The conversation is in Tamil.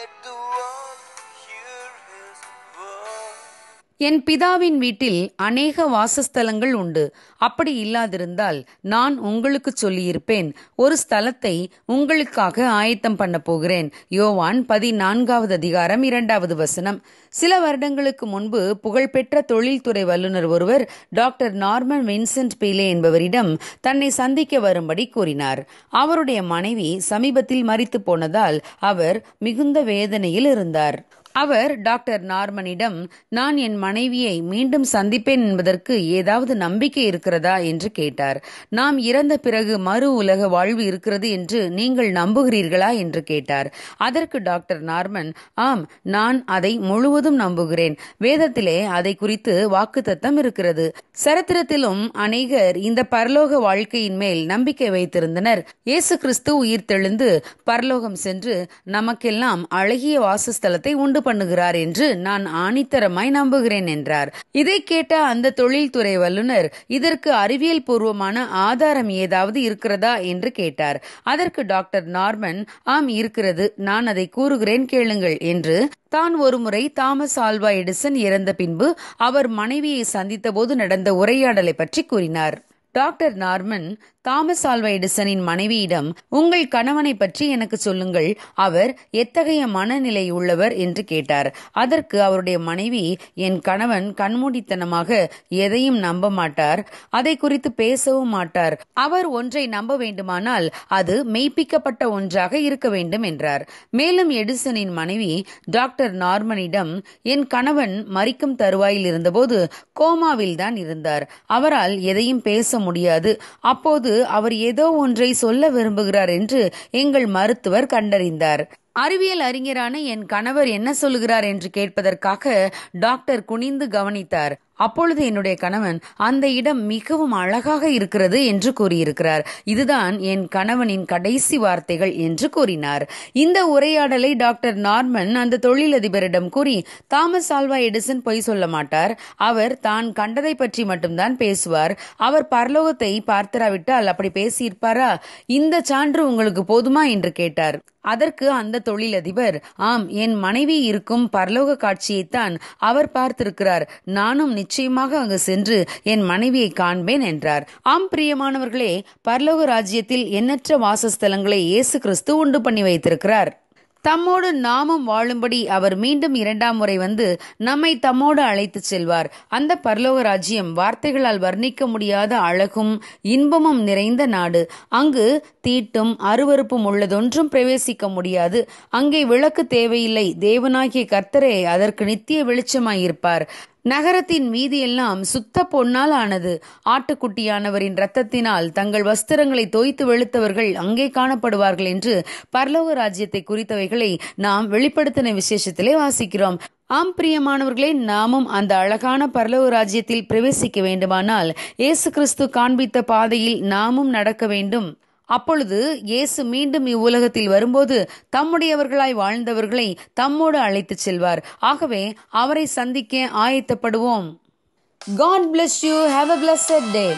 Let the world hear his word. என் பிதாவின் வீட்டில் அநேக வாசஸ்தலங்கள் உண்டு. அப்படி இல்லாதிருந்தால் நான் உங்களுக்கு சொல்லியிருப்பேன், ஒரு ஸ்தலத்தை உங்களுக்காக ஆயத்தம் பண்ண போகிறேன். யோவான் 14:2. சில வருடங்களுக்கு முன்பு புகழ்பெற்ற தொழில்துறை வல்லுநர் ஒருவர் டாக்டர் நார்மன் வின்சென்ட் பீலே என்பவரிடம் தன்னை சந்திக்க வரும்படி கூறினார். அவருடைய மனைவி சமீபத்தில் மரித்து போனதால் அவர் மிகுந்த வேதனையில் இருந்தார். அவர் டாக்டர் நார்மனிடம், நான் என் மனைவியை மீண்டும் சந்திப்பேன் என்பதற்கு ஏதாவது நம்பிக்கை இருக்கிறதா என்று கேட்டார். நாம் இறந்த பிறகு மறு உலக வாழ்வு இருக்கிறது என்று நீங்கள் நம்புகிறீர்களா என்று கேட்டார். அதற்கு டாக்டர் நார்மன், ஆம், நான் அதை முழுவதும் நம்புகிறேன். வேதத்திலே அதை குறித்து வாக்குத்தத்தம் இருக்கிறது. சரித்திரத்திலும் அநேகர் இந்த பரலோக வாழ்க்கையின் மேல் நம்பிக்கை வைத்திருந்தனர். இயேசு கிறிஸ்து உயிர்த்தெழுந்து பரலோகம் சென்று நமக்கெல்லாம் அழகிய வாசஸ்தலத்தை உண்டு பண்ணுகிறார் என்று நான் ஆணித்தரமாய் நம்புகிறேன் என்றார். இதை கேட்ட அந்த தொழில்துறை வல்லுநர், இதற்கு அறிவியல் பூர்வமான ஆதாரம் ஏதாவது இருக்கிறதா என்று கேட்டார். அதற்கு டாக்டர் நார்மன், ஆம் இருக்கிறது, நான் அதை கூறுகிறேன் கேளுங்கள் என்று தான் ஒருமுறை தாமஸ் ஆல்வா எடிசன் இறந்த பின்பு அவர் மனைவியை சந்தித்த போது நடந்த உரையாடலை பற்றி கூறினார். டாக்டர் நார்மன் தாமஸ் ஆல்வா எடிசனின் மனைவியிடம், உங்கள் கணவனை பற்றி எனக்கு சொல்லுங்கள், அவர் எத்தகைய மனநிலை உள்ளவர் என்று கேட்டார். அதற்கு அவருடைய மனைவி, என் கணவன் கண்மூடித்தனமாக எதையும் நம்ப மாட்டார், அதை குறித்து பேசவும் மாட்டார். அவர் ஒன்றை நம்ப வேண்டுமானால் அது மெய்ப்பிக்கப்பட்ட ஒன்றாக இருக்க வேண்டும் என்றார். மேலும் எடிசனின் மனைவி டாக்டர் நார்மனிடம், என் கணவன் மரிக்கும் தருவாயில் இருந்தபோது கோமாவில் தான் இருந்தார். அவரால் எதையும் பேச முடியாது. அப்போது அவர் ஏதோ ஒன்றை சொல்ல விரும்புகிறார் என்று எங்கள் மருத்துவர் கண்டறிந்தார். அறிவியல் அறிஞரான என் கணவர் என்ன சொல்லுகிறார் என்று கேட்பதற்காக டாக்டர் குனிந்து கவனித்தார். அப்பொழுது என்னுடைய கணவன், அந்த இடம் மிகவும் அழகாக இருக்கிறது என்று கூறியிருக்கிறார். இதுதான் என் கணவனின் கடைசி வார்த்தைகள் என்று கூறினார். இந்த உரையாடலை டாக்டர் நார்மன் அந்த தொழிலதிபரிடம் கூறி, தாமஸ் ஆல்வா எடிசன் பொய் சொல்ல மாட்டார், அவர் தான் கண்டதை பற்றி மட்டும்தான் பேசுவார், அவர் பரலோகத்தை பார்த்திராவிட்டால் அப்படி பேசியிருப்பாரா, இந்த சான்று உங்களுக்கு போதுமா என்று கேட்டார். அதற்கு அந்த தொழிலதிபர், ஆம், என் மனைவி இருக்கும் பரலோக காட்சியைத்தான் அவர் பார்த்திருக்கிறார், நானும் நிச்சயமாக அங்கு சென்று என் மனைவியை காண்பேன் என்றார். ஆம் பிரியமானவர்களே, பரலோக ராஜ்யத்தில் எண்ணற்ற வாசஸ்தலங்களை இயேசு கிறிஸ்து உண்டு பண்ணி வைத்திருக்கிறார். தம்மோடு நாமும் வாழும்படி அவர் மீண்டும் 2ஆம் முறை வந்து நம்மை தம்மோடு அழைத்து செல்வார். அந்த பரலோக ராஜ்யம் வார்த்தைகளால் வர்ணிக்க முடியாத அழகும் இன்பமும் நிறைந்த நாடு. அங்கு தீட்டும் அருவருப்பும் உள்ளதொன்றும் பிரவேசிக்க முடியாது. அங்கே விளக்கு தேவையில்லை, தேவனாகிய கர்த்தரே அதற்கு நித்திய வெளிச்சமாயிருப்பார். நகரத்தின் வீதியெல்லாம் சுத்த பொன்னால் ஆனது. ஆட்டுக்குட்டியானவரின் இரத்தத்தினால் தங்கள் வஸ்திரங்களை தோய்த்து வெளுத்தவர்கள் அங்கே காணப்படுவார்கள் என்று பரலோக ராஜ்யத்தை குறித்தவைகளை நாம் வெளிப்படுத்தின விசேஷத்திலே வாசிக்கிறோம். ஆம் பிரியமானவர்களே, நாமும் அந்த அழகான பரலோக ராஜ்யத்தில் பிரவேசிக்க வேண்டுமானால் இயேசு கிறிஸ்து காண்பித்த பாதையில் நாமும் நடக்க வேண்டும். அப்பொழுது இயேசு மீண்டும் இவ்வுலகத்தில் வரும்போது தம்முடையவர்களாய் வாழ்ந்தவர்களை தம்மோடு அழைத்து செல்வார். ஆகவே அவரை சந்திக்க ஆயத்தப்படுவோம். God bless you. Have a blessed day.